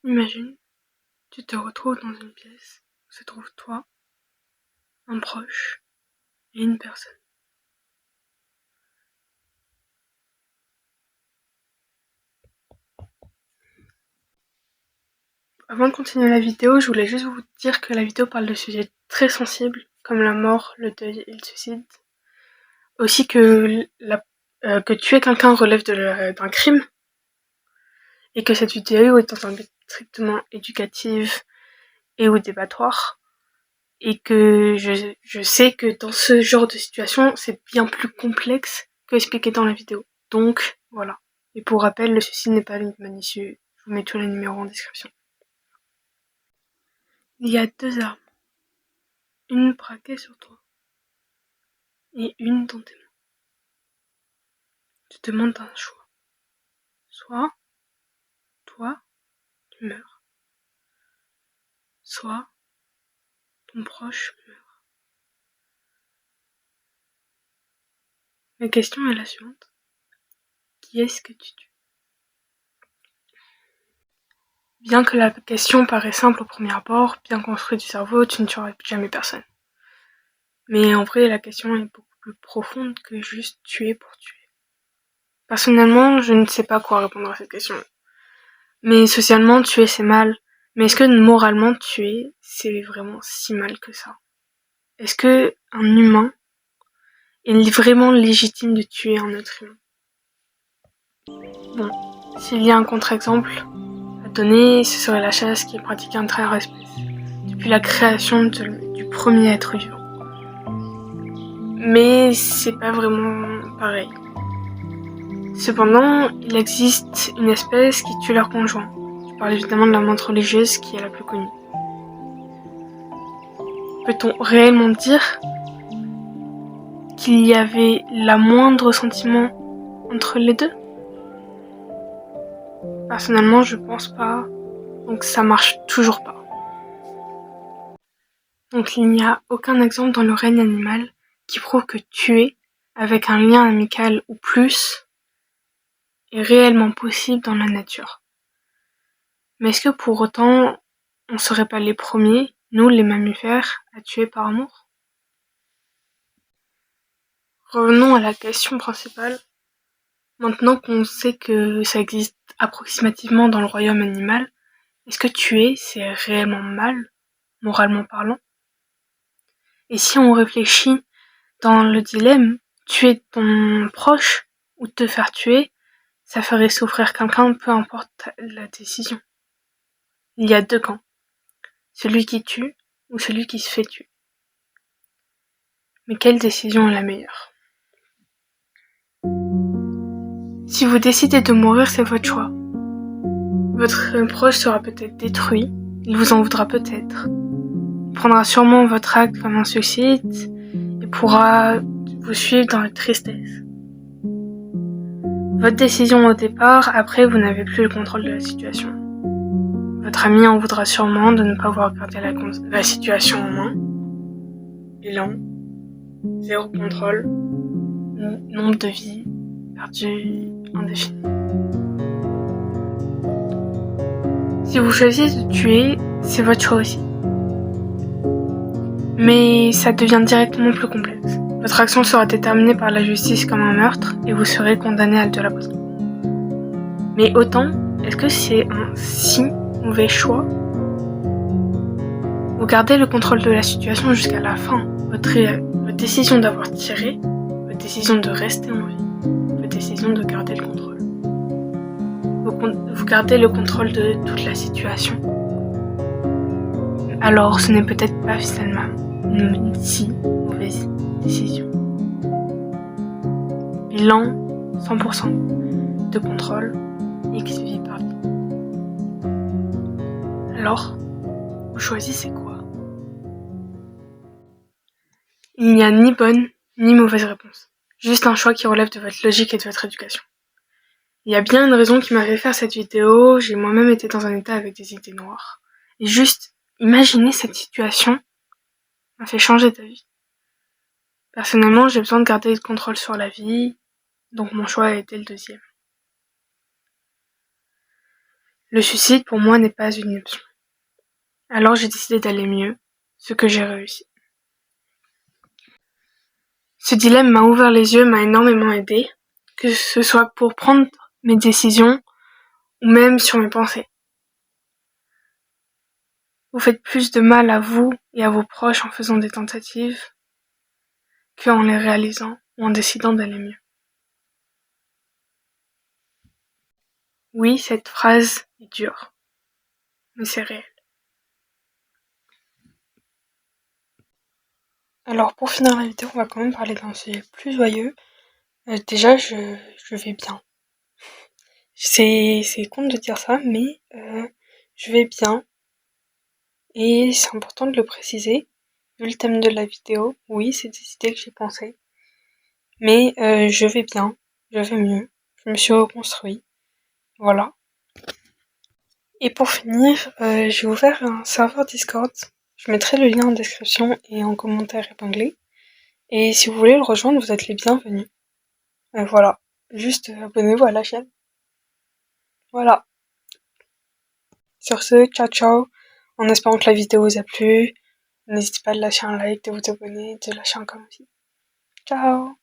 Imagine, tu te retrouves dans une pièce où se trouve toi, un proche et une personne. Avant de continuer la vidéo, je voulais juste vous dire que la vidéo parle de sujets très sensibles, comme la mort, le deuil et le suicide. Aussi que tuer quelqu'un relève d'un crime, et que cette vidéo est dans un but strictement éducatif et ou débatoire. Et que je sais que dans ce genre de situation, c'est bien plus complexe que expliqué dans la vidéo. Donc, voilà. Et pour rappel, le suicide n'est pas une issue. Je vous mets tous les numéros en description. Il y a 2 armes. Une braquée sur toi. Et une dans tes mains. Tu te demandes un choix. Soit, toi, tu meurs. Soit, ton proche meurt. La question est la suivante. Qui est-ce que tu tues? Bien que la question paraît simple au premier abord, bien construite du cerveau, tu ne tueras jamais personne. Mais en vrai, la question est beaucoup plus profonde que juste tuer pour tuer. Personnellement, je ne sais pas quoi répondre à cette question. Mais socialement, tuer c'est mal. Mais est-ce que moralement, tuer, c'est vraiment si mal que ça? Est-ce que un humain est vraiment légitime de tuer un autre humain? Bon, s'il y a un contre-exemple à donner, ce serait la chasse qui est pratiquée entre espèces depuis la création du premier être vivant. Mais c'est pas vraiment pareil. Cependant, il existe une espèce qui tue leur conjoint. Je parle évidemment de la menthe religieuse qui est la plus connue. Peut-on réellement dire qu'il y avait la moindre sentiment entre les deux? Personnellement, je pense pas. Donc ça marche toujours pas. Donc il n'y a aucun exemple dans le règne animal qui prouve que tuer avec un lien amical ou plus est réellement possible dans la nature. Mais est-ce que pour autant, on serait pas les premiers, nous les mammifères, à tuer par amour? Revenons à la question principale. Maintenant qu'on sait que ça existe approximativement dans le royaume animal, est-ce que tuer, c'est réellement mal, moralement parlant? Et si on réfléchit dans le dilemme, tuer ton proche ou te faire tuer, ça ferait souffrir quelqu'un, peu importe la décision. Il y a 2 camps. Celui qui tue ou celui qui se fait tuer. Mais quelle décision est la meilleure? Si vous décidez de mourir, c'est votre choix. Votre proche sera peut-être détruit, il vous en voudra peut-être. Il prendra sûrement votre acte comme un suicide et pourra vous suivre dans la tristesse. Votre décision au départ, après vous n'avez plus le contrôle de la situation. Votre ami en voudra sûrement de ne pas avoir gardé la situation en main. Bilan, 0 contrôle, nombre de vies perdues indéfini. Si vous choisissez de tuer, c'est votre choix aussi. Mais ça devient directement plus complexe. Votre action sera déterminée par la justice comme un meurtre et vous serez condamné à de la prison. Mais autant, est-ce que c'est un si mauvais choix? Vous gardez le contrôle de la situation jusqu'à la fin. Votre décision d'avoir tiré, votre décision de rester en vie, votre décision de garder le contrôle. Vous gardez le contrôle de toute la situation. Alors ce n'est peut-être pas finalement une si mauvaise décision. Bilan, 100% de contrôle, X vie par vie. Alors, vous choisissez quoi? Il n'y a ni bonne ni mauvaise réponse. Juste un choix qui relève de votre logique et de votre éducation. Il y a bien une raison qui m'a fait faire cette vidéo, j'ai moi-même été dans un état avec des idées noires. Et juste, imaginer cette situation m'a fait changer d'avis. Personnellement, j'ai besoin de garder le contrôle sur la vie, donc mon choix a été le deuxième. Le suicide pour moi n'est pas une option. Alors j'ai décidé d'aller mieux, ce que j'ai réussi. Ce dilemme m'a ouvert les yeux, m'a énormément aidé, que ce soit pour prendre mes décisions ou même sur mes pensées. Vous faites plus de mal à vous et à vos proches en faisant des tentatives qu'en les réalisant ou en décidant d'aller mieux. Oui, cette phrase est dure, mais c'est réel. Alors pour finir la vidéo, on va quand même parler d'un sujet plus joyeux. Déjà, je vais bien. C'est con de dire ça, mais je vais bien. Et c'est important de le préciser, vu le thème de la vidéo. Oui, c'est des idées que j'ai pensées. Mais je vais bien, je vais mieux. Je me suis reconstruit. Voilà. Et pour finir, j'ai ouvert un serveur Discord. Je mettrai le lien en description et en commentaire épinglé. Et si vous voulez le rejoindre, vous êtes les bienvenus. Voilà. Juste abonnez-vous à la chaîne. Voilà. Sur ce, ciao ciao. En espérant que la vidéo vous a plu. N'hésitez pas à lâcher un like, de vous abonner, de lâcher un commentaire aussi. Ciao.